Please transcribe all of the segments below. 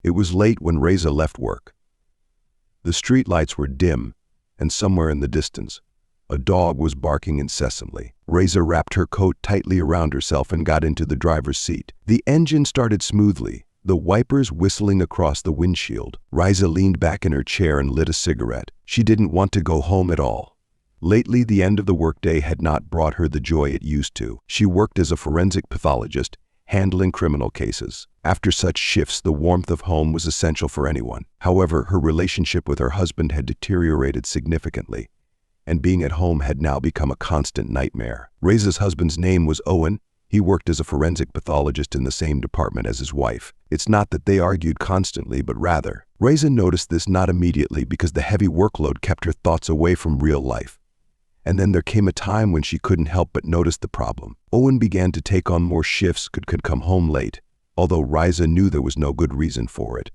It was late when Reza left work. The streetlights were dim, and somewhere in the distance, a dog was barking incessantly. Reza wrapped her coat tightly around herself and got into the driver's seat. The engine started smoothly, the wipers whistling across the windshield. Reza leaned back in her chair and lit a cigarette. She didn't want to go home at all. Lately, the end of the workday had not brought her the joy it used to. She worked as a forensic pathologist, handling criminal cases. After such shifts, the warmth of home was essential for anyone. However, her relationship with her husband had deteriorated significantly, and being at home had now become a constant nightmare. Reza's husband's name was Owen. He worked as a forensic pathologist in the same department as his wife. It's not that they argued constantly, but rather, Reza noticed this not immediately because the heavy workload kept her thoughts away from real life. And then there came a time when she couldn't help but notice the problem. Owen began to take on more shifts, could come home late, although Reza knew there was no good reason for it.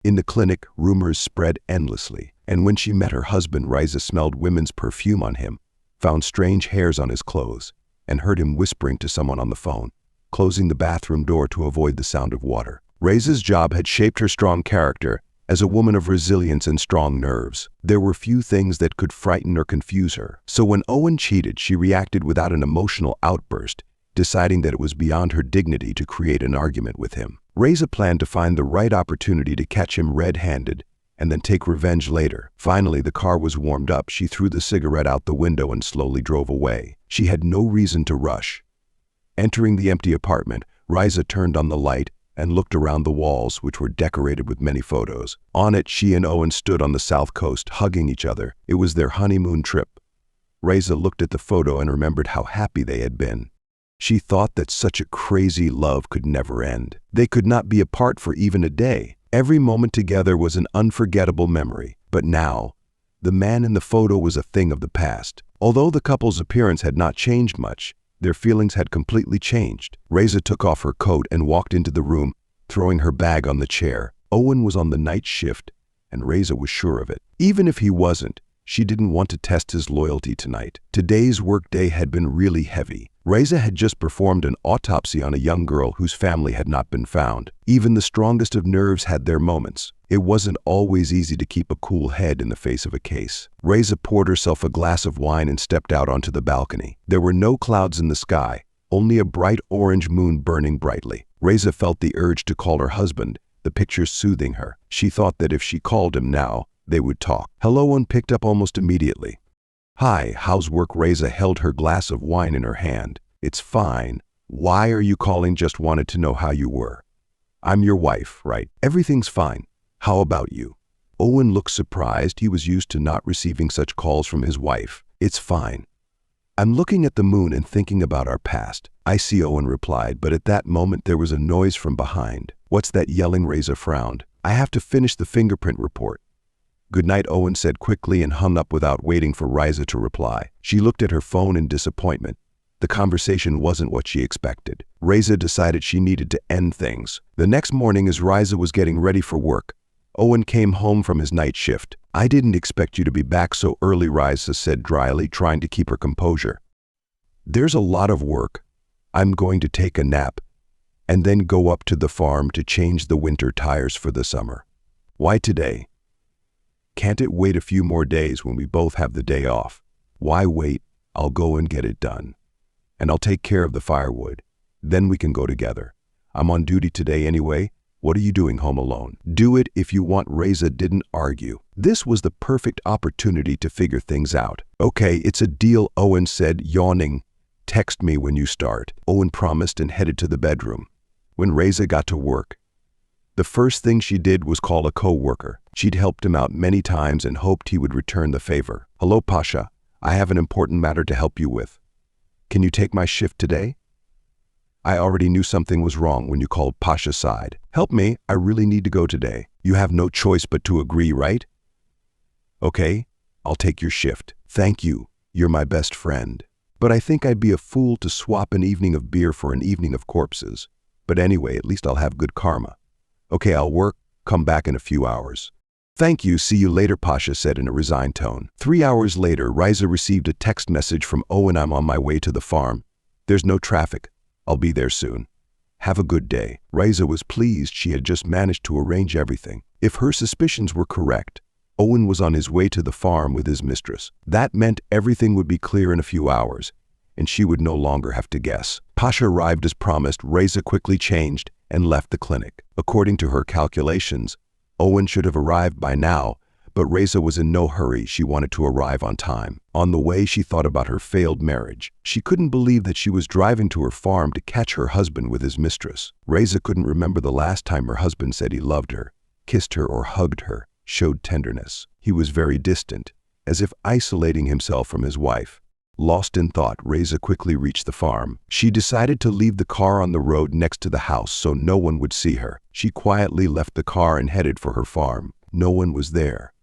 In the clinic, rumors spread endlessly, and when she met her husband, Reza smelled women's perfume on him, found strange hairs on his clothes, and heard him whispering to someone on the phone, closing the bathroom door to avoid the sound of water. Reza's job had shaped her strong character. As a woman of resilience and strong nerves, there were few things that could frighten or confuse her. So when Owen cheated, she reacted without an emotional outburst, deciding that it was beyond her dignity to create an argument with him. Reza planned to find the right opportunity to catch him red-handed and then take revenge later. Finally, the car was warmed up. She threw the cigarette out the window and slowly drove away. She had no reason to rush. Entering the empty apartment, Reza turned on the light and looked around the walls, which were decorated with many photos. On it, she and Owen stood on the south coast, hugging each other. It was their honeymoon trip. Reza looked at the photo and remembered how happy they had been. She thought that such a crazy love could never end. They could not be apart for even a day. Every moment together was an unforgettable memory. But now, the man in the photo was a thing of the past. Although the couple's appearance had not changed much, their feelings had completely changed. Reza took off her coat and walked into the room, throwing her bag on the chair. Owen was on the night shift, and Reza was sure of it. Even if he wasn't, she didn't want to test his loyalty tonight. Today's workday had been really heavy. Reza had just performed an autopsy on a young girl whose family had not been found. Even the strongest of nerves had their moments. It wasn't always easy to keep a cool head in the face of a case. Reza poured herself a glass of wine and stepped out onto the balcony. There were no clouds in the sky, only a bright orange moon burning brightly. Reza felt the urge to call her husband, the picture soothing her. She thought that if she called him now, they would talk. Hello, and picked up almost immediately. Hi, how's work? Reza held her glass of wine in her hand. It's fine. Why are you calling? Just wanted to know how you were. I'm your wife, right? Everything's fine. How about you? Owen looked surprised. He was used to not receiving such calls from his wife. It's fine. I'm looking at the moon and thinking about our past. I see, Owen replied, but at that moment there was a noise from behind. What's that yelling? Reza frowned. I have to finish the fingerprint report. Good night, Owen said quickly and hung up without waiting for Reza to reply. She looked at her phone in disappointment. The conversation wasn't what she expected. Reza decided she needed to end things. The next morning, as Reza was getting ready for work, Owen came home from his night shift. I didn't expect you to be back so early, Reza said dryly, trying to keep her composure. There's a lot of work. I'm going to take a nap and then go up to the farm to change the winter tires for the summer. Why today? Can't it wait a few more days when we both have the day off? Why wait? I'll go and get it done. And I'll take care of the firewood. Then we can go together. I'm on duty today anyway. What are you doing home alone? Do it if you want. Reza didn't argue. This was the perfect opportunity to figure things out. Okay, it's a deal, Owen said, yawning. Text me when you start. Owen promised and headed to the bedroom. When Reza got to work, the first thing she did was call a co-worker. She'd helped him out many times and hoped he would return the favor. Hello, Pasha. I have an important matter to help you with. Can you take my shift today? I already knew something was wrong when you called Pasha's side. Help me. I really need to go today. You have no choice but to agree, right? Okay, I'll take your shift. Thank you. You're my best friend. But I think I'd be a fool to swap an evening of beer for an evening of corpses. But anyway, at least I'll have good karma. Okay, I'll work. Come back in a few hours. Thank you. See you later, Pasha said in a resigned tone. 3 hours later, Reza received a text message from Owen. I'm on my way to the farm. There's no traffic. I'll be there soon. "Have a good day." Reza was pleased she had just managed to arrange everything. If her suspicions were correct, Owen was on his way to the farm with his mistress. That meant everything would be clear in a few hours, and she would no longer have to guess. Pasha arrived as promised. Reza quickly changed and left the clinic. According to her calculations, Owen should have arrived by now, but Reza was in no hurry. She wanted to arrive on time. On the way, she thought about her failed marriage. She couldn't believe that she was driving to her farm to catch her husband with his mistress. Reza couldn't remember the last time her husband said he loved her, kissed her or hugged her, showed tenderness. He was very distant, as if isolating himself from his wife. Lost in thought, Reza quickly reached the farm. She decided to leave the car on the road next to the house so no one would see her. She quietly left the car and headed for her farm. No one was there.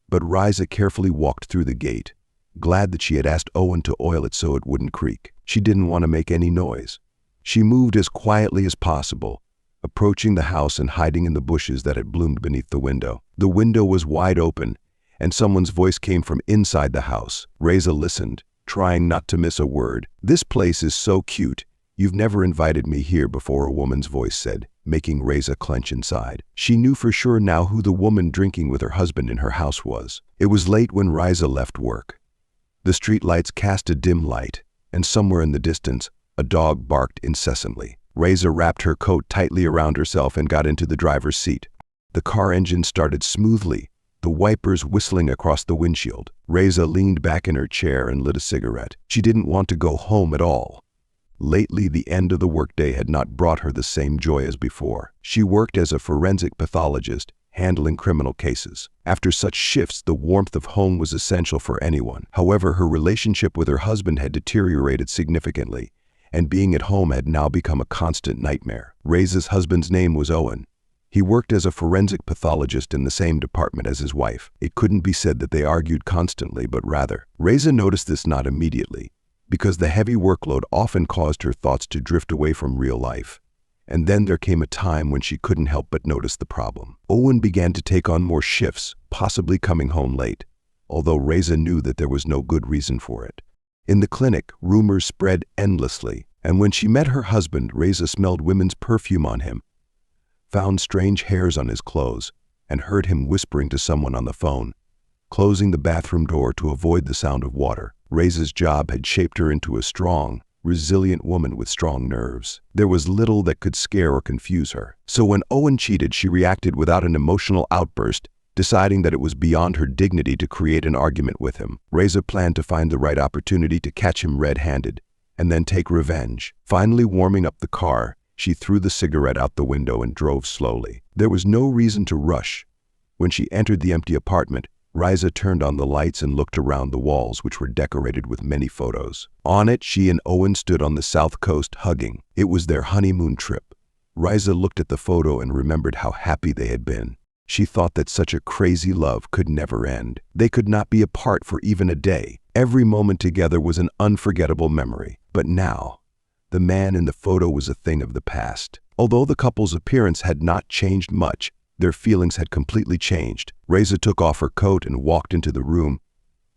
But Reza carefully walked through the gate, glad that she had asked Owen to oil it so it wouldn't creak. She didn't want to make any noise. She moved as quietly as possible, approaching the house and hiding in the bushes that had bloomed beneath the window. The window was wide open, and someone's voice came from inside the house. Reza listened, trying not to miss a word. "This place is so cute. You've never invited me here before," a woman's voice said, making Reza clench inside. She knew for sure now who the woman drinking with her husband in her house was. It was late when Reza left work. The street lights cast a dim light, and somewhere in the distance, a dog barked incessantly. Reza wrapped her coat tightly around herself and got into the driver's seat. The car engine started smoothly, the wipers whistling across the windshield. Reza leaned back in her chair and lit a cigarette. She didn't want to go home at all. Lately, the end of the workday had not brought her the same joy as before. She worked as a forensic pathologist, handling criminal cases. After such shifts, the warmth of home was essential for anyone. However, her relationship with her husband had deteriorated significantly, and being at home had now become a constant nightmare. Reza's husband's name was Owen. He worked as a forensic pathologist in the same department as his wife. It couldn't be said that they argued constantly, but rather, Reza noticed this not immediately, because the heavy workload often caused her thoughts to drift away from real life. And then there came a time when she couldn't help but notice the problem. Owen began to take on more shifts, possibly coming home late, although Reza knew that there was no good reason for it. In the clinic, rumors spread endlessly, and when she met her husband, Reza smelled women's perfume on him, found strange hairs on his clothes, and heard him whispering to someone on the phone, closing the bathroom door to avoid the sound of water. Reza's job had shaped her into a strong, resilient woman with strong nerves. There was little that could scare or confuse her. So when Owen cheated, she reacted without an emotional outburst, deciding that it was beyond her dignity to create an argument with him. Reza planned to find the right opportunity to catch him red-handed, and then take revenge. Finally warming up the car, she threw the cigarette out the window and drove slowly. There was no reason to rush. When she entered the empty apartment, Reza turned on the lights and looked around the walls, which were decorated with many photos. On it, she and Owen stood on the south coast hugging. It was their honeymoon trip. Reza looked at the photo and remembered how happy they had been. She thought that such a crazy love could never end. They could not be apart for even a day. Every moment together was an unforgettable memory. But now, the man in the photo was a thing of the past. Although the couple's appearance had not changed much, their feelings had completely changed. Reza took off her coat and walked into the room,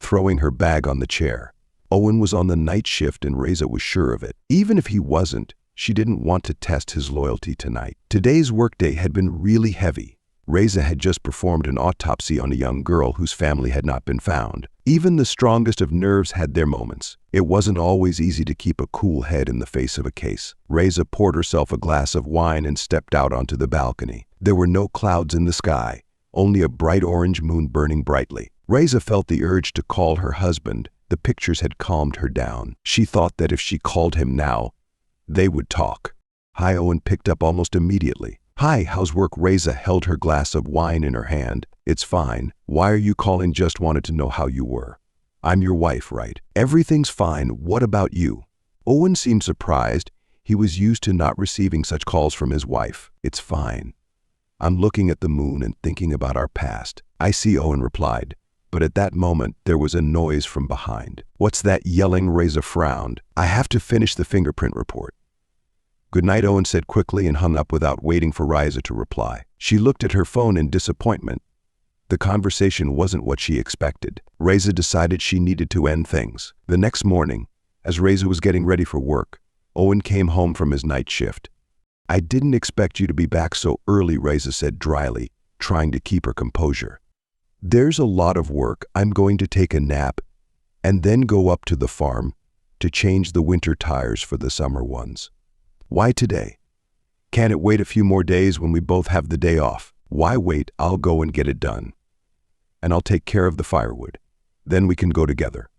throwing her bag on the chair. Owen was on the night shift and Reza was sure of it. Even if he wasn't, she didn't want to test his loyalty tonight. Today's workday had been really heavy. Reza had just performed an autopsy on a young girl whose family had not been found. Even the strongest of nerves had their moments. It wasn't always easy to keep a cool head in the face of a case. Reza poured herself a glass of wine and stepped out onto the balcony. There were no clouds in the sky, only a bright orange moon burning brightly. Reza felt the urge to call her husband. The pictures had calmed her down. She thought that if she called him now, they would talk. "Hi," Owen picked up almost immediately. "Hi, how's work?" Reza held her glass of wine in her hand. "It's fine. Why are you calling? Just wanted to know how you were. I'm your wife, right?" "Everything's fine. What about you?" Owen seemed surprised. He was used to not receiving such calls from his wife. "It's fine. I'm looking at the moon and thinking about our past." "I see," Owen replied. But at that moment, there was a noise from behind. "What's that yelling?" Reza frowned. "I have to finish the fingerprint report." "Good night," Owen said quickly and hung up without waiting for Reza to reply. She looked at her phone in disappointment. The conversation wasn't what she expected. Reza decided she needed to end things. The next morning, as Reza was getting ready for work, Owen came home from his night shift. I didn't expect you to be back so early, Reza said dryly, trying to keep her composure. There's a lot of work. I'm going to take a nap and then go up to the farm to change the winter tires for the summer ones. Why today? Can't it wait a few more days when we both have the day off? Why wait? I'll go and get it done. And I'll take care of the firewood. Then we can go together.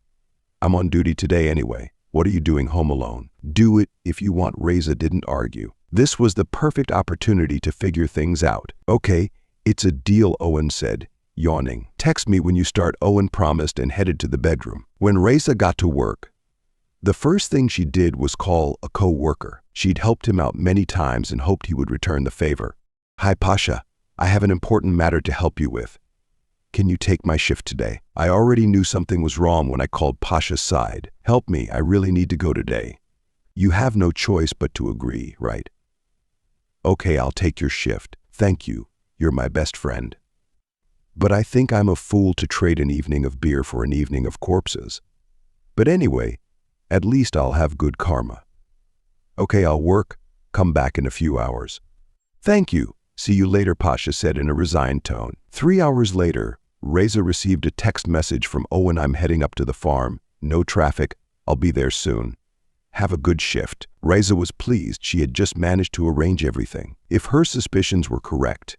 I'm on duty today anyway. What are you doing home alone? Do it if you want. Reza didn't argue. This was the perfect opportunity to figure things out. Okay, it's a deal, Owen said, yawning. Text me when you start. Owen promised and headed to the bedroom. When Reza got to work, the first thing she did was call a co-worker. She'd helped him out many times and hoped he would return the favor. Hi, Pasha. I have an important matter to help you with. Can you take my shift today? I already knew something was wrong when I called Pasha's side. Help me, I really need to go today. You have no choice but to agree, right? Okay, I'll take your shift. Thank you. You're my best friend. But I think I'm a fool to trade an evening of beer for an evening of corpses. But anyway, at least I'll have good karma. Okay, I'll work. Come back in a few hours. Thank you. See you later, Pasha said in a resigned tone. 3 hours later, Reza received a text message from Owen. I'm heading up to the farm. No traffic. I'll be there soon. Have a good shift. Reza was pleased. She had just managed to arrange everything. If her suspicions were correct,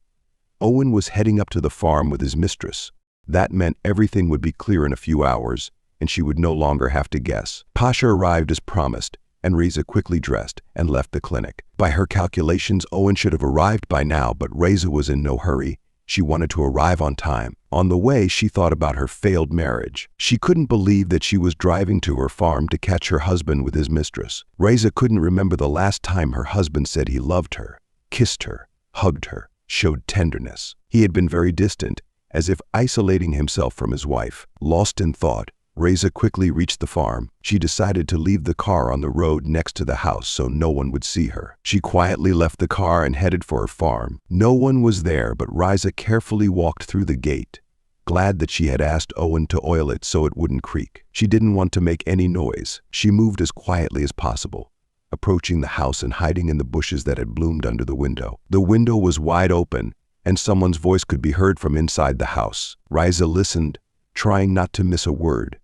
Owen was heading up to the farm with his mistress. That meant everything would be clear in a few hours, and she would no longer have to guess. Pasha arrived as promised, and Reza quickly dressed and left the clinic. By her calculations, Owen should have arrived by now, but Reza was in no hurry. She wanted to arrive on time. On the way, she thought about her failed marriage. She couldn't believe that she was driving to her farm to catch her husband with his mistress. Reza couldn't remember the last time her husband said he loved her, kissed her, hugged her, showed tenderness. He had been very distant, as if isolating himself from his wife. Lost in thought, Reza quickly reached the farm. She decided to leave the car on the road next to the house so no one would see her. She quietly left the car and headed for her farm. No one was there, but Reza carefully walked through the gate, glad that she had asked Owen to oil it so it wouldn't creak. She didn't want to make any noise. She moved as quietly as possible, approaching the house and hiding in the bushes that had bloomed under the window. The window was wide open, and someone's voice could be heard from inside the house. Reza listened, trying not to miss a word.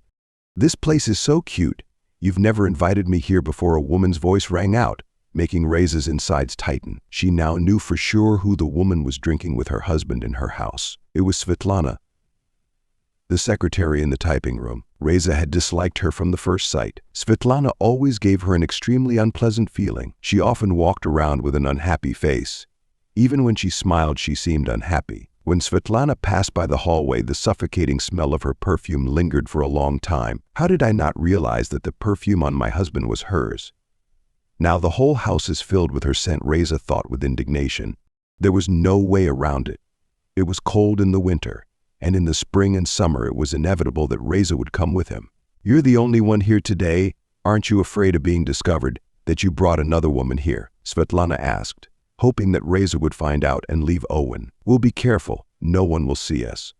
This place is so cute. You've never invited me here before. A woman's voice rang out, making Reza's insides tighten. She now knew for sure who the woman was drinking with her husband in her house. It was Svetlana, the secretary in the typing room. Reza had disliked her from the first sight. Svetlana always gave her an extremely unpleasant feeling. She often walked around with an unhappy face. Even when she smiled, she seemed unhappy. When Svetlana passed by the hallway, the suffocating smell of her perfume lingered for a long time. How did I not realize that the perfume on my husband was hers? Now the whole house is filled with her scent, Reza thought with indignation. There was no way around it. It was cold in the winter, and in the spring and summer it was inevitable that Reza would come with him. You're the only one here today. Aren't you afraid of being discovered, that you brought another woman here? Svetlana asked, hoping that Reza would find out and leave Owen. We'll be careful. No one will see us.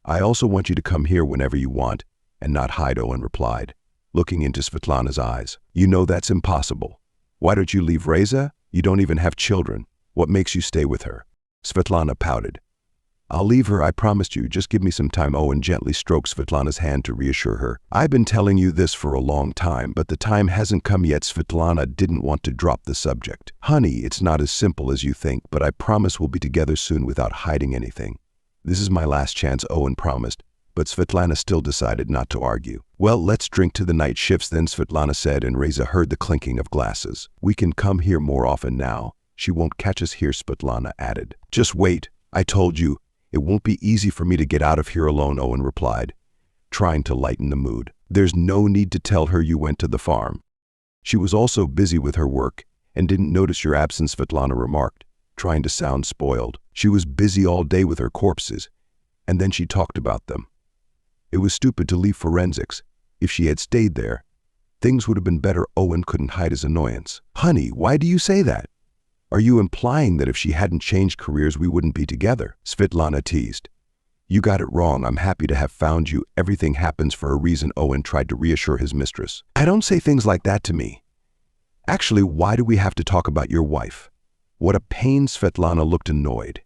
I also want you to come here whenever you want and not hide, Owen replied, looking into Svetlana's eyes. You know that's impossible. Why don't you leave Reza? You don't even have children. What makes you stay with her? Svetlana pouted. I'll leave her, I promised you. Just give me some time. Owen gently stroked Svetlana's hand to reassure her. I've been telling you this for a long time, but the time hasn't come yet. Svetlana didn't want to drop the subject. Honey, it's not as simple as you think, but I promise we'll be together soon without hiding anything. This is my last chance, Owen promised, but Svetlana still decided not to argue. Well, let's drink to the night shifts then, Svetlana said, and Reza heard the clinking of glasses. We can come here more often now. She won't catch us here, Svetlana added. Just wait. I told you. It won't be easy for me to get out of here alone, Owen replied, trying to lighten the mood. There's no need to tell her you went to the farm. She was also busy with her work and didn't notice your absence, Svetlana remarked, trying to sound spoiled. She was busy all day with her corpses, and then she talked about them. It was stupid to leave forensics. If she had stayed there, things would have been better. Owen couldn't hide his annoyance. Honey, why do you say that? Are you implying that if she hadn't changed careers, we wouldn't be together? Svetlana teased. You got it wrong. I'm happy to have found you. Everything happens for a reason, Owen tried to reassure his mistress. I don't say things like that to me. Actually, why do we have to talk about your wife? What a pain. Svetlana looked annoyed.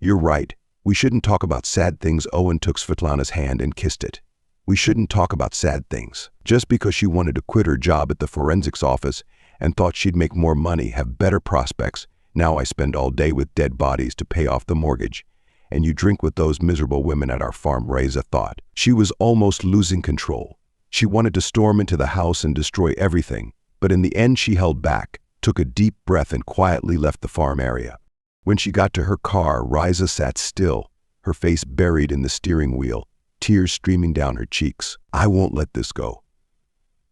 You're right. We shouldn't talk about sad things. Owen took Svetlana's hand and kissed it. We shouldn't talk about sad things. Just because she wanted to quit her job at the forensics office and thought she'd make more money, have better prospects, now I spend all day with dead bodies to pay off the mortgage. And you drink with those miserable women at our farm, Reza thought. She was almost losing control. She wanted to storm into the house and destroy everything, but in the end she held back, took a deep breath and quietly left the farm area. When she got to her car, Reza sat still, her face buried in the steering wheel, tears streaming down her cheeks. I won't let this go.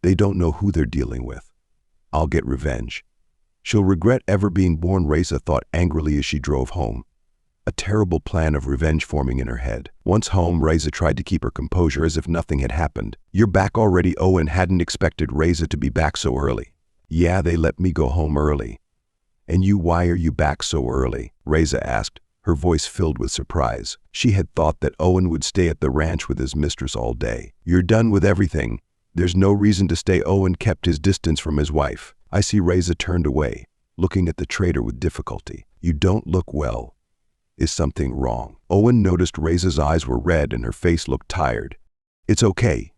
They don't know who they're dealing with. I'll get revenge. She'll regret ever being born, Reza thought angrily as she drove home. A terrible plan of revenge forming in her head. Once home, Reza tried to keep her composure as if nothing had happened. You're back already? Owen hadn't expected Reza to be back so early. Yeah, they let me go home early. And you, why are you back so early? Reza asked, her voice filled with surprise. She had thought that Owen would stay at the ranch with his mistress all day. You're done with everything. There's no reason to stay. Owen kept his distance from his wife. I see. Reza turned away, looking at the trader with difficulty. You don't look well. Is something wrong? Owen noticed Reza's eyes were red and her face looked tired. It's okay.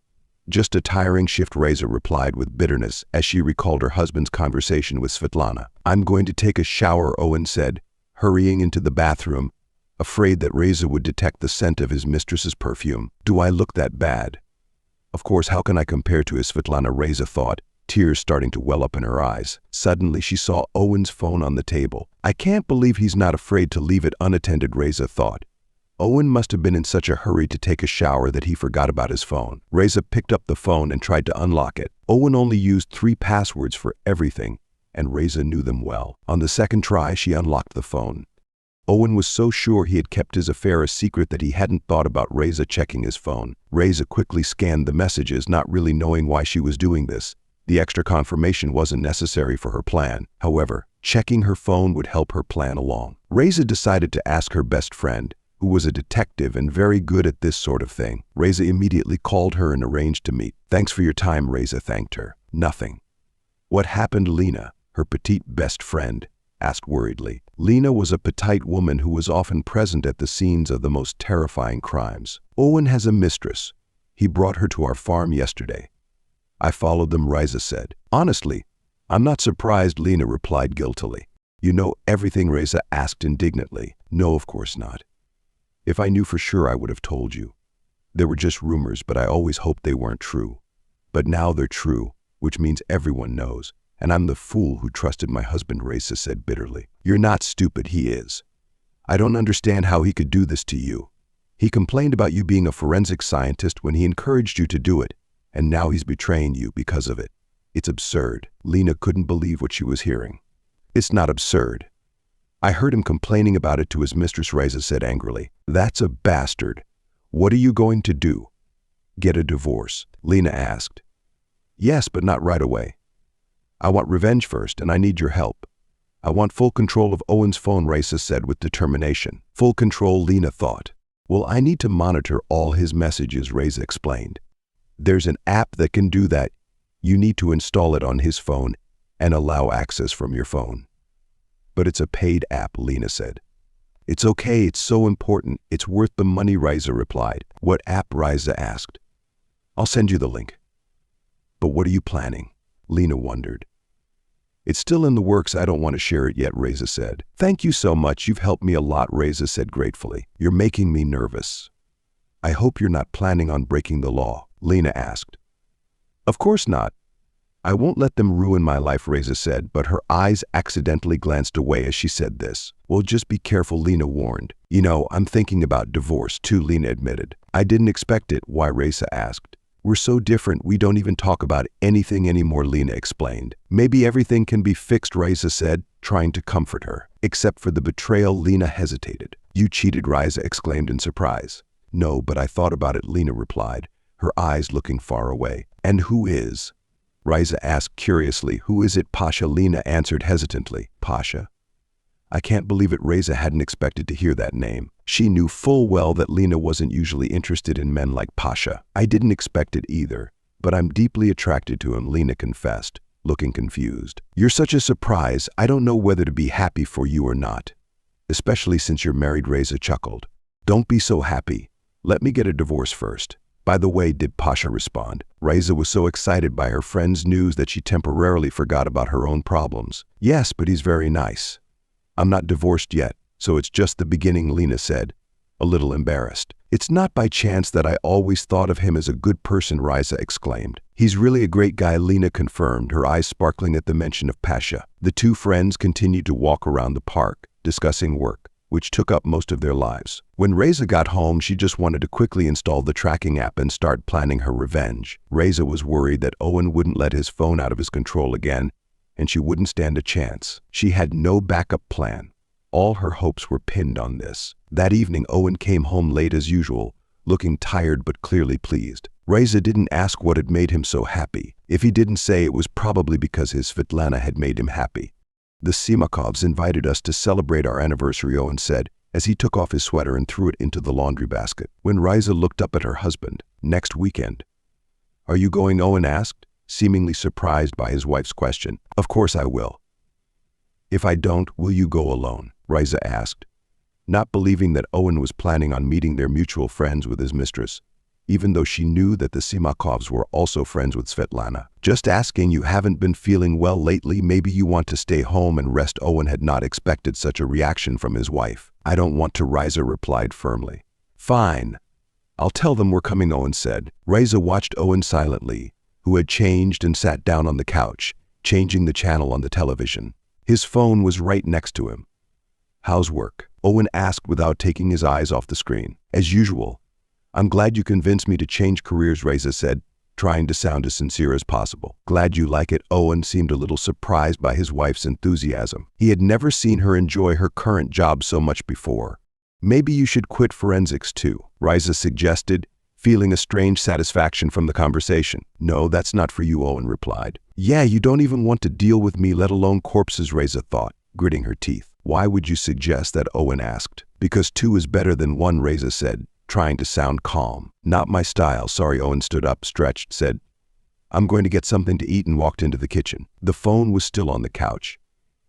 Just a tiring shift, Reza replied with bitterness as she recalled her husband's conversation with Svetlana. I'm going to take a shower, Owen said, hurrying into the bathroom, afraid that Reza would detect the scent of his mistress's perfume. Do I look that bad? Of course, how can I compare to his Svetlana? Reza thought, tears starting to well up in her eyes. Suddenly, she saw Owen's phone on the table. I can't believe he's not afraid to leave it unattended, Reza thought. Owen must have been in such a hurry to take a shower that he forgot about his phone. Reza picked up the phone and tried to unlock it. Owen only used 3 passwords for everything, and Reza knew them well. On the second try, she unlocked the phone. Owen was so sure he had kept his affair a secret that he hadn't thought about Reza checking his phone. Reza quickly scanned the messages, not really knowing why she was doing this. The extra confirmation wasn't necessary for her plan. However, checking her phone would help her plan along. Reza decided to ask her best friend, who was a detective and very good at this sort of thing. Reza immediately called her and arranged to meet. Thanks for your time, Reza thanked her. Nothing. What happened? Lena, her petite best friend, asked worriedly. Lena was a petite woman who was often present at the scenes of the most terrifying crimes. Owen has a mistress. He brought her to our farm yesterday. I followed them, Reza said. Honestly, I'm not surprised, Lena replied guiltily. You know everything? Reza asked indignantly. No, of course not. If I knew for sure, I would have told you. There were just rumors, but I always hoped they weren't true. But now they're true, which means everyone knows. And I'm the fool who trusted my husband, Reza said bitterly. You're not stupid, he is. I don't understand how he could do this to you. He complained about you being a forensic scientist when he encouraged you to do it. And now he's betraying you because of it. It's absurd. Lena couldn't believe what she was hearing. It's not absurd. I heard him complaining about it to his mistress, Reza said angrily. That's a bastard. What are you going to do? Get a divorce? Lena asked. Yes, but not right away. I want revenge first, and I need your help. I want full control of Owen's phone, Reza said with determination. Full control, Lena thought. Well, I need to monitor all his messages, Reza explained. There's an app that can do that. You need to install it on his phone and allow access from your phone. But it's a paid app, Lena said. It's okay, it's so important. It's worth the money, Reza replied. What app? Reza asked. I'll send you the link. But what are you planning? Lena wondered. It's still in the works. I don't want to share it yet, Reza said. Thank you so much. You've helped me a lot, Reza said gratefully. You're making me nervous. I hope you're not planning on breaking the law, Lena asked. Of course not. I won't let them ruin my life, Reza said, but her eyes accidentally glanced away as she said this. Well, just be careful, Lena warned. You know, I'm thinking about divorce too, Lena admitted. I didn't expect it. Why? Reza asked. We're so different, we don't even talk about anything anymore, Lena explained. Maybe everything can be fixed, Reza said, trying to comfort her. Except for the betrayal, Lena hesitated. You cheated, Reza exclaimed in surprise. No, but I thought about it, Lena replied, her eyes looking far away. And who is? Reza asked curiously. Who is it, Pasha? Lena answered hesitantly. Pasha? I can't believe it. Reza hadn't expected to hear that name. She knew full well that Lena wasn't usually interested in men like Pasha. I didn't expect it either, but I'm deeply attracted to him, Lena confessed, looking confused. "You're such a surprise, I don't know whether to be happy for you or not. Especially since you're married," Reza chuckled. "Don't be so happy. Let me get a divorce first." "By the way," did Pasha respond. Reza was so excited by her friend's news that she temporarily forgot about her own problems. "Yes, but he's very nice." "I'm not divorced yet, so it's just the beginning," Lena said, a little embarrassed. "It's not by chance that I always thought of him as a good person," Reza exclaimed. "He's really a great guy," Lena confirmed, her eyes sparkling at the mention of Pasha. The two friends continued to walk around the park, discussing work, which took up most of their lives. When Reza got home, she just wanted to quickly install the tracking app and start planning her revenge. Reza was worried that Owen wouldn't let his phone out of his control again, and she wouldn't stand a chance. She had no backup plan. All her hopes were pinned on this. That evening, Owen came home late as usual, looking tired but clearly pleased. Reza didn't ask what had made him so happy. If he didn't say, it was probably because his Svetlana had made him happy. "The Simakovs invited us to celebrate our anniversary," Owen said, as he took off his sweater and threw it into the laundry basket. When Reza looked up at her husband, "Next weekend." "Are you going?" Owen asked, seemingly surprised by his wife's question. "Of course I will." "If I don't, will you go alone?" Reza asked, not believing that Owen was planning on meeting their mutual friends with his mistress, even though she knew that the Simakovs were also friends with Svetlana. "Just asking, you haven't been feeling well lately, maybe you want to stay home and rest." Owen had not expected such a reaction from his wife. "I don't want to," Reza replied firmly. "Fine. I'll tell them we're coming," Owen said. Reza watched Owen silently, who had changed and sat down on the couch, changing the channel on the television. His phone was right next to him. "How's work?" Owen asked without taking his eyes off the screen. "As usual. I'm glad you convinced me to change careers," Reza said, trying to sound as sincere as possible. "Glad you like it." Owen seemed a little surprised by his wife's enthusiasm. He had never seen her enjoy her current job so much before. "Maybe you should quit forensics too," Reza suggested, feeling a strange satisfaction from the conversation. "No, that's not for you," Owen replied. "Yeah, you don't even want to deal with me, let alone corpses," Reza thought, gritting her teeth. "Why would you suggest that?" Owen asked. "Because two is better than one," Reza said, trying to sound calm. "Not my style." "Sorry." Owen stood up, stretched, said, "I'm going to get something to eat," and walked into the kitchen. The phone was still on the couch.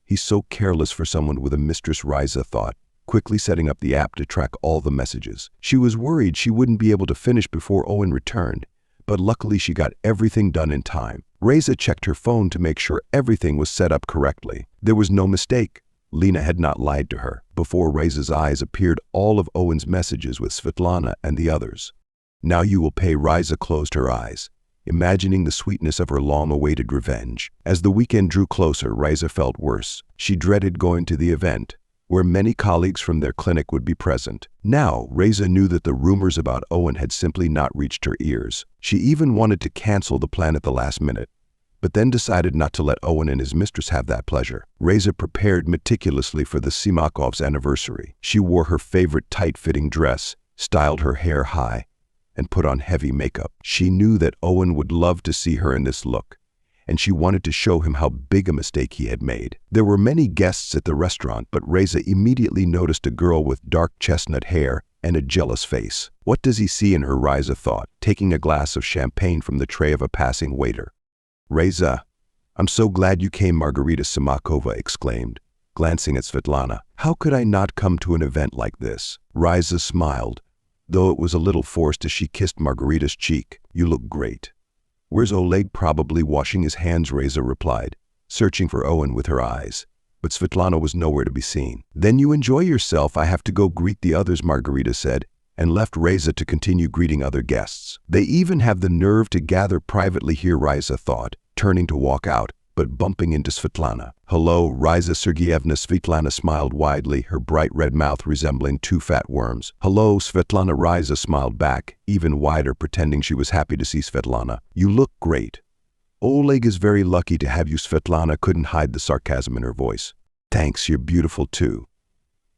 "He's so careless for someone with a mistress," Reza thought, quickly setting up the app to track all the messages. She was worried she wouldn't be able to finish before Owen returned, but luckily she got everything done in time. Reza checked her phone to make sure everything was set up correctly. There was no mistake. Lena had not lied to her. Before Reza's eyes appeared all of Owen's messages with Svetlana and the others. "Now you will pay." Reza closed her eyes, imagining the sweetness of her long-awaited revenge. As the weekend drew closer, Reza felt worse. She dreaded going to the event, where many colleagues from their clinic would be present. Now, Reza knew that the rumors about Owen had simply not reached her ears. She even wanted to cancel the plan at the last minute, but then decided not to let Owen and his mistress have that pleasure. Reza prepared meticulously for the Simakovs' anniversary. She wore her favorite tight-fitting dress, styled her hair high, and put on heavy makeup. She knew that Owen would love to see her in this look, and she wanted to show him how big a mistake he had made. There were many guests at the restaurant, but Reza immediately noticed a girl with dark chestnut hair and a jealous face. What does he see in her? Reza thought, taking a glass of champagne from the tray of a passing waiter. "Reza, I'm so glad you came," Margarita Simakova exclaimed, glancing at Svetlana. "How could I not come to an event like this?" Reza smiled, though it was a little forced as she kissed Margarita's cheek. "You look great." "Where's Oleg?" "Probably washing his hands," Reza replied, searching for Owen with her eyes. But Svetlana was nowhere to be seen. "Then you enjoy yourself. I have to go greet the others," Margarita said, and left Reza to continue greeting other guests. "They even have the nerve to gather privately here," Reza thought, turning to walk out, but bumping into Svetlana. "Hello, Reza Sergeyevna." Svetlana smiled widely, her bright red mouth resembling two fat worms. "Hello, Svetlana." Reza smiled back, even wider, pretending she was happy to see Svetlana. "You look great." "Oleg is very lucky to have you." Svetlana couldn't hide the sarcasm in her voice. "Thanks, you're beautiful too."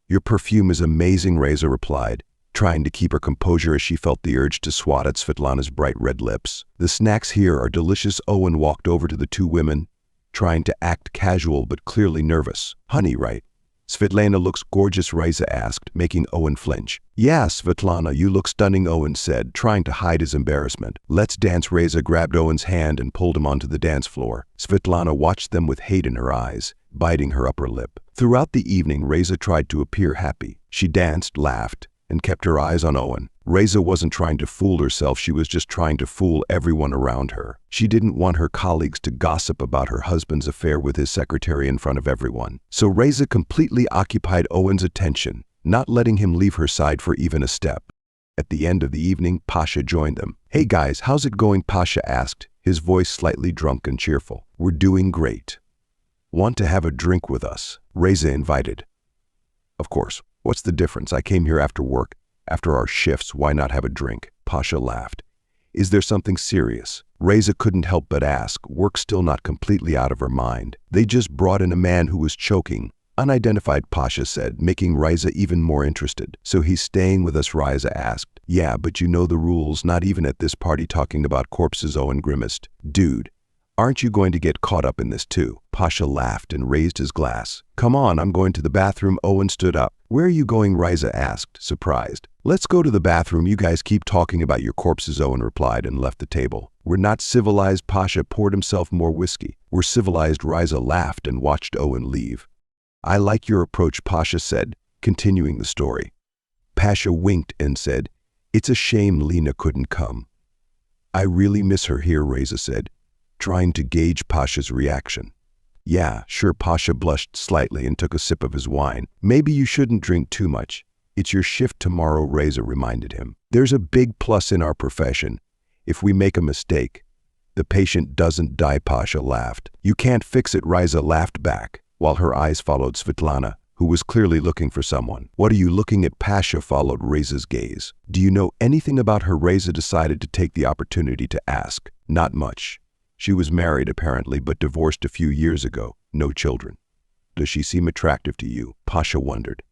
"Your perfume is amazing," Reza replied, trying to keep her composure as she felt the urge to swat at Svetlana's bright red lips. "The snacks here are delicious." Owen walked over to the two women, trying to act casual but clearly nervous. "Honey, right?" Svetlana looks gorgeous, Reza asked, making Owen flinch. Yeah, Svetlana, you look stunning, Owen said, trying to hide his embarrassment. Let's dance. Reza grabbed Owen's hand and pulled him onto the dance floor. Svetlana watched them with hate in her eyes, biting her upper lip. Throughout the evening, Reza tried to appear happy. She danced, laughed, and kept her eyes on Owen. Reza wasn't trying to fool herself, she was just trying to fool everyone around her. She didn't want her colleagues to gossip about her husband's affair with his secretary in front of everyone. So Reza completely occupied Owen's attention, not letting him leave her side for even a step. At the end of the evening, Pasha joined them. Hey guys, how's it going? Pasha asked, his voice slightly drunk and cheerful. We're doing great. Want to have a drink with us? Reza invited. Of course. What's the difference? I came here after work. After our shifts, why not have a drink? Pasha laughed. Is there something serious? Reza couldn't help but ask, work still not completely out of her mind. They just brought in a man who was choking. Unidentified, Pasha said, making Reza even more interested. So he's staying with us? Reza asked. Yeah, but you know the rules, not even at this party talking about corpses. Owen grimaced. Dude, aren't you going to get caught up in this too? Pasha laughed and raised his glass. Come on, I'm going to the bathroom. Owen stood up. Where are you going? Reza asked, surprised. Let's go to the bathroom. You guys keep talking about your corpses, Owen replied and left the table. We're not civilized. Pasha poured himself more whiskey. We're civilized. Reza laughed and watched Owen leave. I like your approach, Pasha said, continuing the story. Pasha winked and said, it's a shame Lena couldn't come. I really miss her here, Reza said, trying to gauge Pasha's reaction. Yeah, sure. Pasha blushed slightly and took a sip of his wine. Maybe you shouldn't drink too much. It's your shift tomorrow, Reza reminded him. There's a big plus in our profession. If we make a mistake, the patient doesn't die. Pasha laughed. You can't fix it, Reza laughed back, while her eyes followed Svetlana, who was clearly looking for someone. What are you looking at? Pasha followed Reza's gaze. Do you know anything about her? Reza decided to take the opportunity to ask. Not much. She was married apparently, but divorced a few years ago. No children. Does she seem attractive to you? Pasha wondered.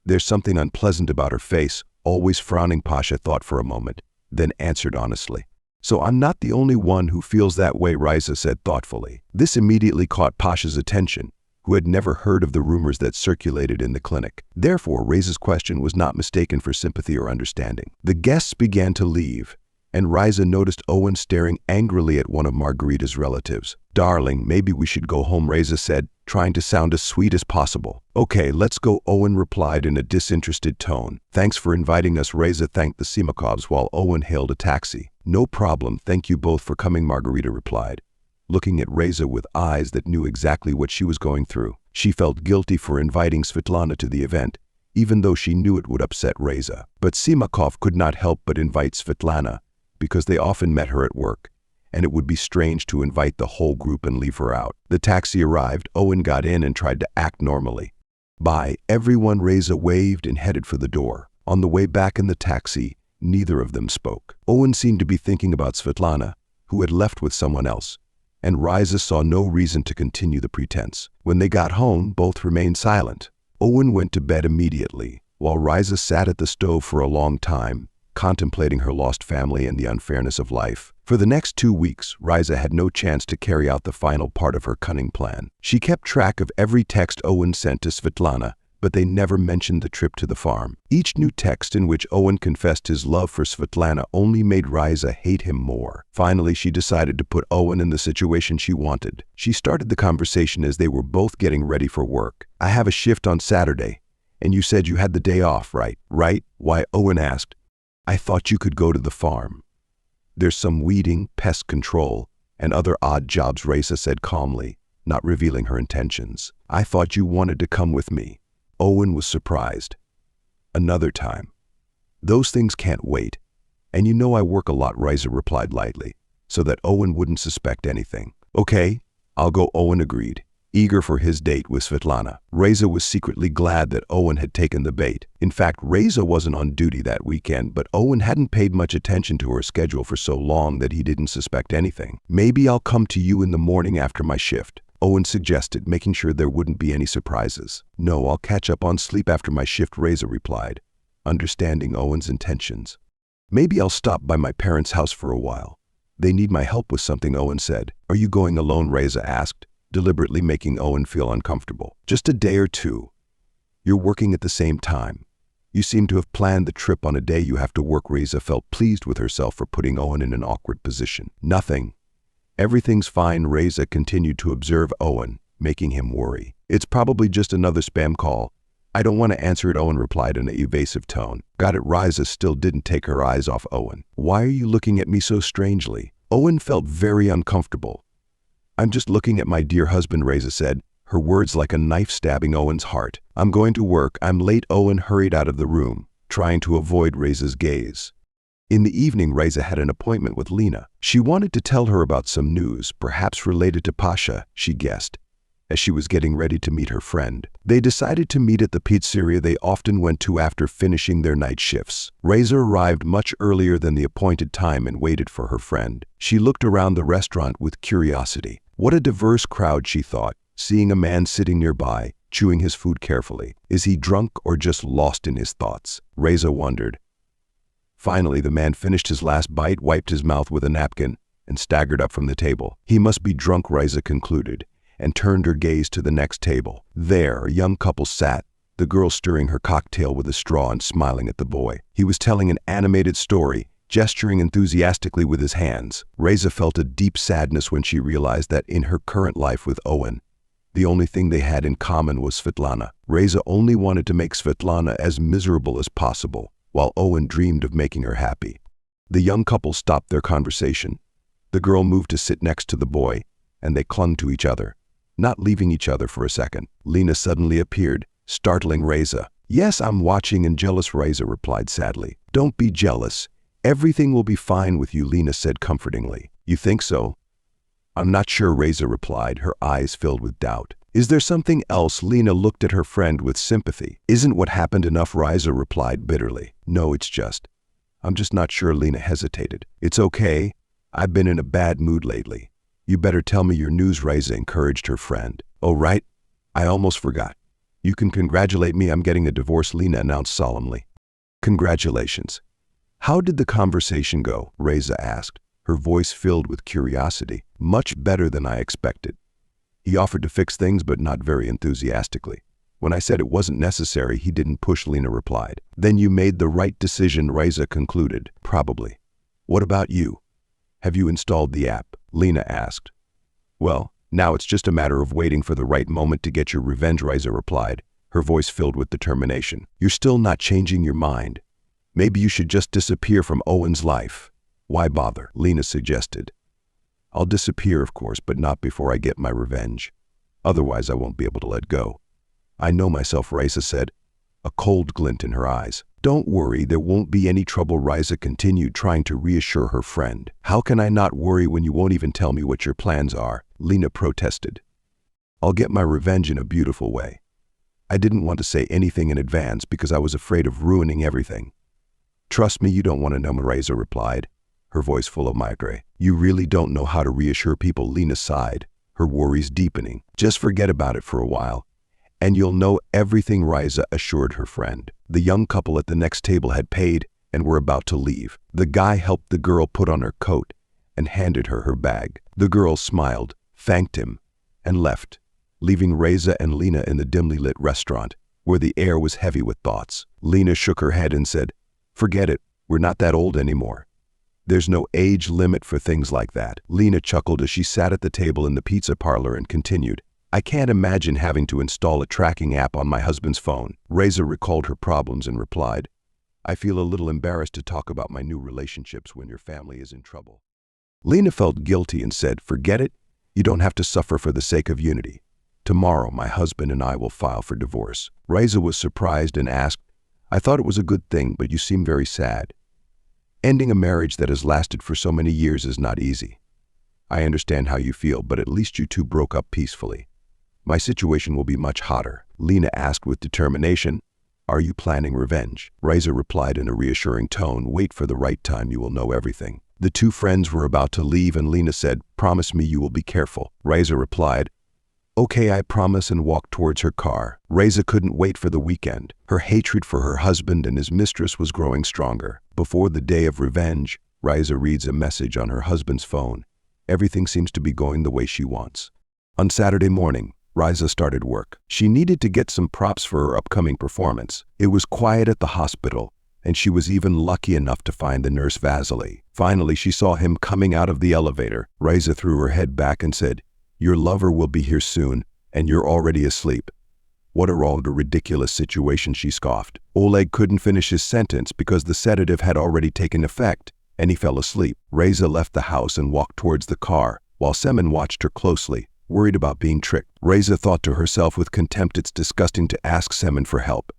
There's something unpleasant about her face, always frowning. Pasha thought for a moment, then answered honestly. So I'm not the only one who feels that way, Reza said thoughtfully. This immediately caught Pasha's attention, who had never heard of the rumors that circulated in the clinic. Therefore, Reza's question was not mistaken for sympathy or understanding. The guests began to leave, and Reza noticed Owen staring angrily at one of Margarita's relatives. Darling, maybe we should go home, Reza said, trying to sound as sweet as possible. Okay, let's go, Owen replied in a disinterested tone. Thanks for inviting us, Reza thanked the Simakovs while Owen hailed a taxi. No problem, thank you both for coming, Margarita replied, looking at Reza with eyes that knew exactly what she was going through. She felt guilty for inviting Svetlana to the event, even though she knew it would upset Reza. But Simakov could not help but invite Svetlana, because they often met her at work, and it would be strange to invite the whole group and leave her out. The taxi arrived. Owen got in and tried to act normally. Bye, everyone. Reza waved and headed for the door. On the way back in the taxi, neither of them spoke. Owen seemed to be thinking about Svetlana, who had left with someone else, and Reza saw no reason to continue the pretense. When they got home, both remained silent. Owen went to bed immediately, while Reza sat at the stove for a long time, contemplating her lost family and the unfairness of life. For the next 2 weeks, Reza had no chance to carry out the final part of her cunning plan. She kept track of every text Owen sent to Svetlana, but they never mentioned the trip to the farm. Each new text in which Owen confessed his love for Svetlana only made Reza hate him more. Finally, she decided to put Owen in the situation she wanted. She started the conversation as they were both getting ready for work. I have a shift on Saturday, and you said you had the day off, right? Right? Why? Owen asked. I thought you could go to the farm. There's some weeding, pest control, and other odd jobs, Reza said calmly, not revealing her intentions. I thought you wanted to come with me. Owen was surprised. Another time. Those things can't wait. And you know I work a lot, Reza replied lightly, so that Owen wouldn't suspect anything. Okay, I'll go, Owen agreed, eager for his date with Svetlana. Reza was secretly glad that Owen had taken the bait. In fact, Reza wasn't on duty that weekend, but Owen hadn't paid much attention to her schedule for so long that he didn't suspect anything. Maybe I'll come to you in the morning after my shift, Owen suggested, making sure there wouldn't be any surprises. No, I'll catch up on sleep after my shift, Reza replied, understanding Owen's intentions. Maybe I'll stop by my parents' house for a while. They need my help with something, Owen said. Are you going alone? Reza asked, deliberately making Owen feel uncomfortable. Just a day or two. You're working at the same time. You seem to have planned the trip on a day you have to work. Reza felt pleased with herself for putting Owen in an awkward position. Nothing. Everything's fine. Reza continued to observe Owen, making him worry. It's probably just another spam call. I don't want to answer it, Owen replied in an evasive tone. Got it. Reza still didn't take her eyes off Owen. Why are you looking at me so strangely? Owen felt very uncomfortable. I'm just looking at my dear husband, Reza said, her words like a knife stabbing Owen's heart. I'm going to work. I'm late. Owen hurried out of the room, trying to avoid Reza's gaze. In the evening, Reza had an appointment with Lena. She wanted to tell her about some news, perhaps related to Pasha, she guessed, as she was getting ready to meet her friend. They decided to meet at the pizzeria they often went to after finishing their night shifts. Reza arrived much earlier than the appointed time and waited for her friend. She looked around the restaurant with curiosity. What a diverse crowd, she thought, seeing a man sitting nearby, chewing his food carefully. Is he drunk or just lost in his thoughts? Reza wondered. Finally, the man finished his last bite, wiped his mouth with a napkin, and staggered up from the table. He must be drunk, Reza concluded, and turned her gaze to the next table. There, a young couple sat, the girl stirring her cocktail with a straw and smiling at the boy. He was telling an animated story, gesturing enthusiastically with his hands. Reza felt a deep sadness when she realized that in her current life with Owen, the only thing they had in common was Svetlana. Reza only wanted to make Svetlana as miserable as possible, while Owen dreamed of making her happy. The young couple stopped their conversation. The girl moved to sit next to the boy, and they clung to each other, not leaving each other for a second. Lena suddenly appeared, startling Reza. Yes, I'm watching and jealous, Reza replied sadly. Don't be jealous. Everything will be fine with you, Lena said comfortingly. You think so? I'm not sure, Reza replied, her eyes filled with doubt. Is there something else? Lena looked at her friend with sympathy. Isn't what happened enough? Reza replied bitterly. No, I'm just not sure. Lena hesitated. It's okay. I've been in a bad mood lately. You better tell me your news, Reza encouraged her friend. Oh, right. I almost forgot. You can congratulate me. I'm getting a divorce, Lena announced solemnly. Congratulations. How did the conversation go? Reza asked, her voice filled with curiosity. Much better than I expected. He offered to fix things, but not very enthusiastically. When I said it wasn't necessary, he didn't push, Lena replied. Then you made the right decision, Reza concluded. Probably. What about you? Have you installed the app? Lena asked. Well, now it's just a matter of waiting for the right moment to get your revenge, Reza replied, her voice filled with determination. You're still not changing your mind. Maybe you should just disappear from Owen's life. Why bother? Lena suggested. I'll disappear, of course, but not before I get my revenge. Otherwise, I won't be able to let go. I know myself, Reza said, a cold glint in her eyes. Don't worry, there won't be any trouble, Reza continued, trying to reassure her friend. How can I not worry when you won't even tell me what your plans are? Lena protested. I'll get my revenge in a beautiful way. I didn't want to say anything in advance because I was afraid of ruining everything. Trust me, you don't want to know, Reza replied, her voice full of migraine. You really don't know how to reassure people, Lena sighed, her worries deepening. Just forget about it for a while, and you'll know everything, Reza assured her friend. The young couple at the next table had paid and were about to leave. The guy helped the girl put on her coat and handed her her bag. The girl smiled, thanked him, and left, leaving Reza and Lena in the dimly lit restaurant, where the air was heavy with thoughts. Lena shook her head and said, Forget it, we're not that old anymore. There's no age limit for things like that. Lena chuckled as she sat at the table in the pizza parlor and continued, I can't imagine having to install a tracking app on my husband's phone. Reza recalled her problems and replied, I feel a little embarrassed to talk about my new relationships when your family is in trouble. Lena felt guilty and said, Forget it, you don't have to suffer for the sake of unity. Tomorrow, my husband and I will file for divorce. Reza was surprised and asked, I thought it was a good thing, but you seem very sad. Ending a marriage that has lasted for so many years is not easy. I understand how you feel, but at least you two broke up peacefully. My situation will be much hotter. Lena asked with determination, Are you planning revenge? Reza replied in a reassuring tone, Wait for the right time, you will know everything. The two friends were about to leave and Lena said, Promise me you will be careful. Reza replied, Okay, I promise, and walked towards her car. Reza couldn't wait for the weekend. Her hatred for her husband and his mistress was growing stronger. Before the day of revenge, Reza reads a message on her husband's phone. Everything seems to be going the way she wants. On Saturday morning, Riza started work. She needed to get some props for her upcoming performance. It was quiet at the hospital, and she was even lucky enough to find the nurse Vasily. Finally, she saw him coming out of the elevator. Riza threw her head back and said, "Your lover will be here soon, and you're already asleep." "What a rather ridiculous situation," she scoffed. Oleg couldn't finish his sentence because the sedative had already taken effect, and he fell asleep. Riza left the house and walked towards the car, while Semen watched her closely, worried about being tricked. Riza thought to herself with contempt, it's disgusting to ask Semen for help.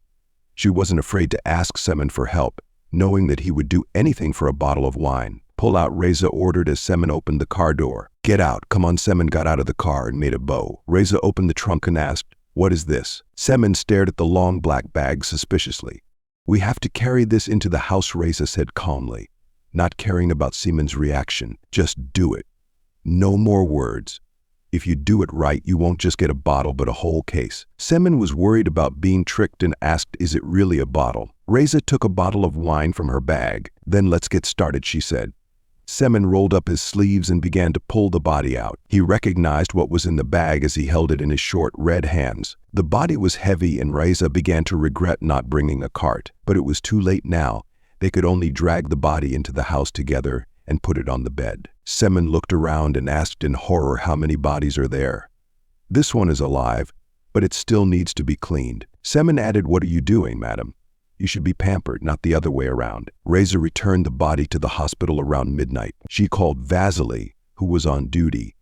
She wasn't afraid to ask Semen for help, knowing that he would do anything for a bottle of wine. "Pull out," Riza ordered as Semen opened the car door. "Get out, come on." Semen got out of the car and made a bow. Riza opened the trunk and asked, "What is this?" Semen stared at the long black bag suspiciously. "We have to carry this into the house," Riza said calmly, not caring about Semen's reaction. "Just do it. No more words. If you do it right, you won't just get a bottle but a whole case." Semen was worried about being tricked and asked, "Is it really a bottle?" Riza took a bottle of wine from her bag. "Then let's get started," she said. Semen rolled up his sleeves and began to pull the body out. He recognized what was in the bag as he held it in his short, red hands. The body was heavy and Riza began to regret not bringing a cart. But it was too late now. They could only drag the body into the house together and put it on the bed. Semen looked around and asked in horror, "How many bodies are there?" "This one is alive, but it still needs to be cleaned." Semen added, "What are you doing, madam? You should be pampered, not the other way around." Riza returned the body to the hospital around midnight. She called Vasily, who was on duty,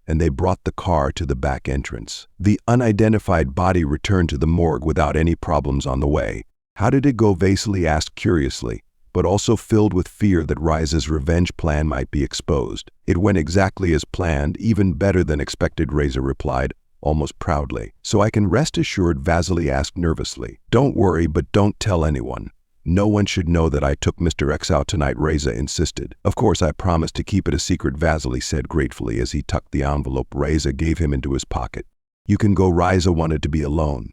and they brought the car to the back entrance. The unidentified body returned to the morgue without any problems on the way. "How did it go?" Vasily asked curiously, but also filled with fear that Riza's revenge plan might be exposed. "It went exactly as planned, even better than expected," Riza replied, almost proudly. "So I can rest assured?" Vasily asked nervously. "Don't worry, but don't tell anyone. No one should know that I took Mr. X out tonight," Riza insisted. "Of course, I promise to keep it a secret," Vasily said gratefully as he tucked the envelope Riza gave him into his pocket. "You can go." Riza wanted to be alone.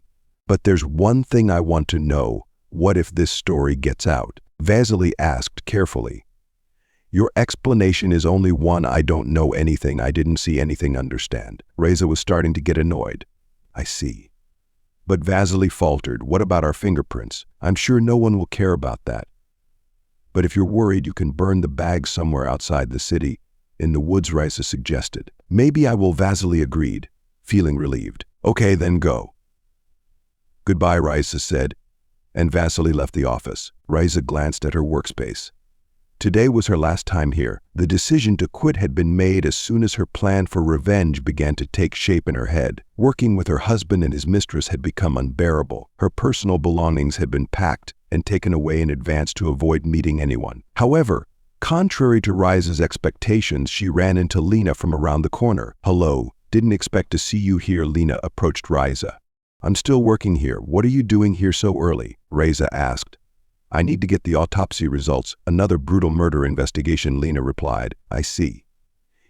"But there's one thing I want to know. What if this story gets out?" Vasily asked carefully. "Your explanation is only one. I don't know anything. I didn't see anything. Understand?" Riza was starting to get annoyed. "I see." But Vasily faltered. "What about our fingerprints? I'm sure no one will care about that. But if you're worried, you can burn the bag somewhere outside the city, in the woods," Riza suggested. "Maybe I will," Vasily agreed, feeling relieved. "Okay, then go." "Goodbye," Riza said, and Vasily left the office. Riza glanced at her workspace. Today was her last time here. The decision to quit had been made as soon as her plan for revenge began to take shape in her head. Working with her husband and his mistress had become unbearable. Her personal belongings had been packed and taken away in advance to avoid meeting anyone. However, contrary to Riza's expectations, she ran into Lena from around the corner. "Hello, didn't expect to see you here." Lena approached Riza. "I'm still working here. What are you doing here so early?" Riza asked. "I need to get the autopsy results. Another brutal murder investigation," Lena replied. "I see.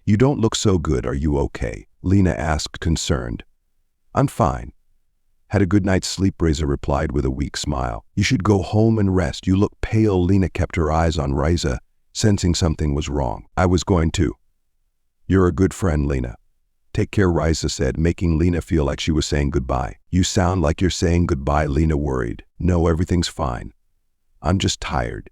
You don't look so good. Are you okay?" Lena asked, concerned. "I'm fine. Had a good night's sleep," Riza replied with a weak smile. "You should go home and rest. You look pale." Lena kept her eyes on Riza, sensing something was wrong. "I was going to." "You're a good friend, Lena." "Take care," Riza said, making Lena feel like she was saying goodbye. "You sound like you're saying goodbye," Lena worried. "No, everything's fine. I'm just tired."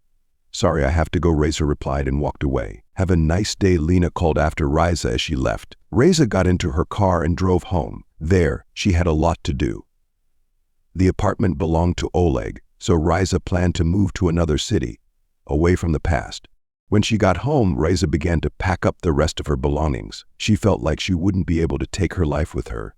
"Sorry, I have to go," Riza replied and walked away. "Have a nice day," Lena called after Riza as she left. Riza got into her car and drove home. There, she had a lot to do. The apartment belonged to Oleg, so Riza planned to move to another city, away from the past. When she got home, Riza began to pack up the rest of her belongings. She felt like she wouldn't be able to take her life with her,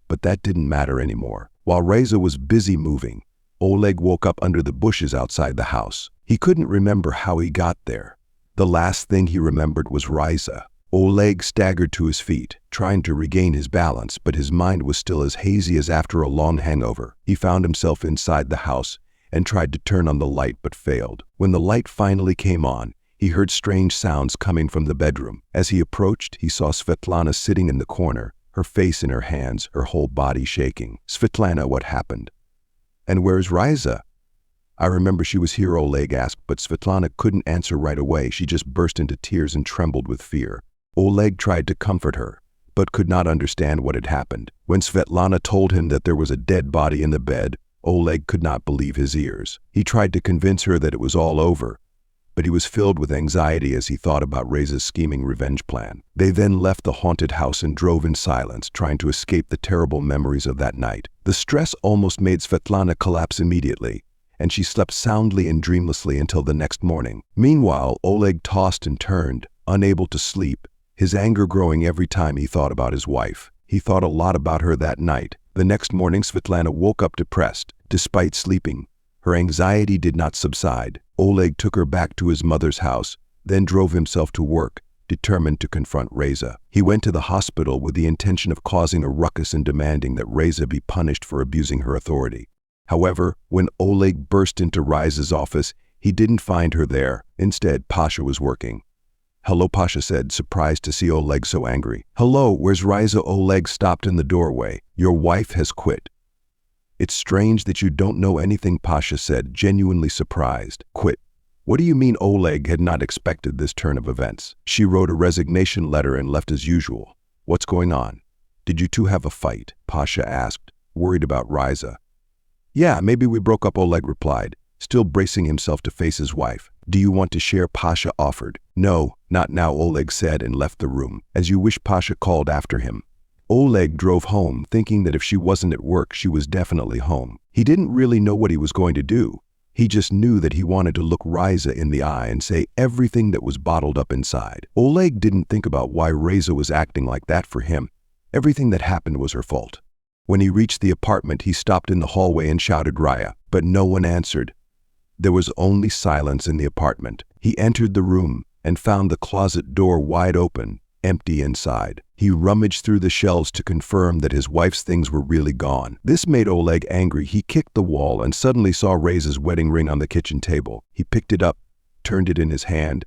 but that didn't matter anymore. While Riza was busy moving, Oleg woke up under the bushes outside the house. He couldn't remember how he got there. The last thing he remembered was Riza. Oleg staggered to his feet, trying to regain his balance, but his mind was still as hazy as after a long hangover. He found himself inside the house and tried to turn on the light but failed. When the light finally came on, he heard strange sounds coming from the bedroom. As he approached, he saw Svetlana sitting in the corner, her face in her hands, her whole body shaking. "Svetlana, what happened? And where's Riza?" "I remember she was here," Oleg asked, but Svetlana couldn't answer right away. She just burst into tears and trembled with fear. Oleg tried to comfort her, but could not understand what had happened. When Svetlana told him that there was a dead body in the bed, Oleg could not believe his ears. He tried to convince her that it was all over, but he was filled with anxiety as he thought about Reza's scheming revenge plan. They then left the haunted house and drove in silence, trying to escape the terrible memories of that night. The stress almost made Svetlana collapse immediately, and she slept soundly and dreamlessly until the next morning. Meanwhile, Oleg tossed and turned, unable to sleep, his anger growing every time he thought about his wife. He thought a lot about her that night. The next morning, Svetlana woke up depressed. Despite sleeping, her anxiety did not subside. Oleg took her back to his mother's house, then drove himself to work, determined to confront Reza. He went to the hospital with the intention of causing a ruckus and demanding that Reza be punished for abusing her authority. However, when Oleg burst into Reza's office, he didn't find her there. Instead, Pasha was working. "Hello," Pasha said, surprised to see Oleg so angry. "Hello, where's Reza?" Oleg stopped in the doorway. "Your wife has quit." "It's strange that you don't know anything," Pasha said, genuinely surprised. "Quit? What do you mean?" Oleg had not expected this turn of events. "She wrote a resignation letter and left as usual." "What's going on? Did you two have a fight?" Pasha asked, worried about Reza. "Yeah, maybe we broke up," Oleg replied, still bracing himself to face his wife. "Do you want to share?" Pasha offered. "No, not now," Oleg said and left the room. "As you wish," Pasha called after him. Oleg drove home, thinking that if she wasn't at work, she was definitely home. He didn't really know what he was going to do. He just knew that he wanted to look Reza in the eye and say everything that was bottled up inside. Oleg didn't think about why Reza was acting like that for him. Everything that happened was her fault. When he reached the apartment, he stopped in the hallway and shouted Raya, but no one answered. There was only silence in the apartment. He entered the room and found the closet door wide open, empty inside. He rummaged through the shelves to confirm that his wife's things were really gone. This made Oleg angry. He kicked the wall and suddenly saw Reza's wedding ring on the kitchen table. He picked it up, turned it in his hand,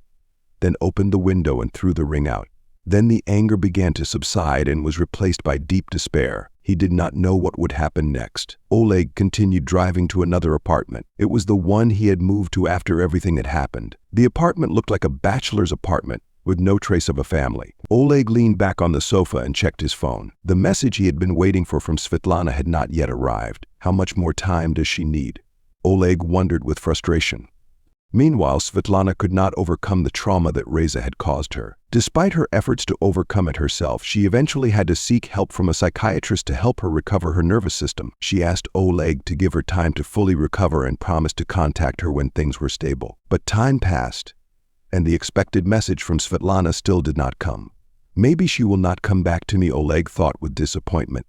then opened the window and threw the ring out. Then the anger began to subside and was replaced by deep despair. He did not know what would happen next. Oleg continued driving to another apartment. It was the one he had moved to after everything had happened. The apartment looked like a bachelor's apartment, with no trace of a family. Oleg leaned back on the sofa and checked his phone. The message he had been waiting for from Svetlana had not yet arrived. How much more time does she need? Oleg wondered with frustration. Meanwhile, Svetlana could not overcome the trauma that Reza had caused her. Despite her efforts to overcome it herself, she eventually had to seek help from a psychiatrist to help her recover her nervous system. She asked Oleg to give her time to fully recover and promised to contact her when things were stable. But time passed, and the expected message from Svetlana still did not come. Maybe she will not come back to me, Oleg thought with disappointment,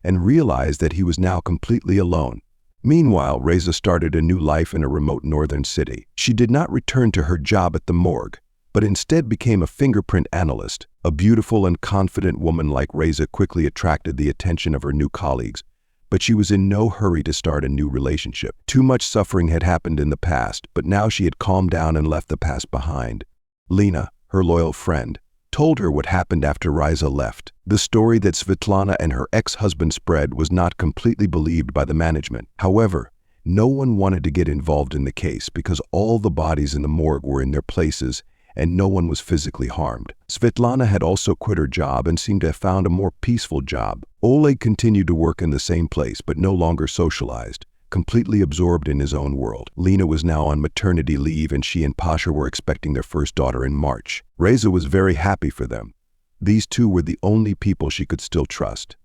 and realized that he was now completely alone. Meanwhile, Reza started a new life in a remote northern city. She did not return to her job at the morgue, but instead became a fingerprint analyst. A beautiful and confident woman like Reza quickly attracted the attention of her new colleagues, but she was in no hurry to start a new relationship. Too much suffering had happened in the past, but now she had calmed down and left the past behind. Lena, her loyal friend, told her what happened after Reza left. The story that Svetlana and her ex-husband spread was not completely believed by the management. However, no one wanted to get involved in the case because all the bodies in the morgue were in their places and no one was physically harmed. Svetlana had also quit her job and seemed to have found a more peaceful job. Oleg continued to work in the same place but no longer socialized, completely absorbed in his own world. Lena was now on maternity leave and she and Pasha were expecting their first daughter in March. Reza was very happy for them. These two were the only people she could still trust.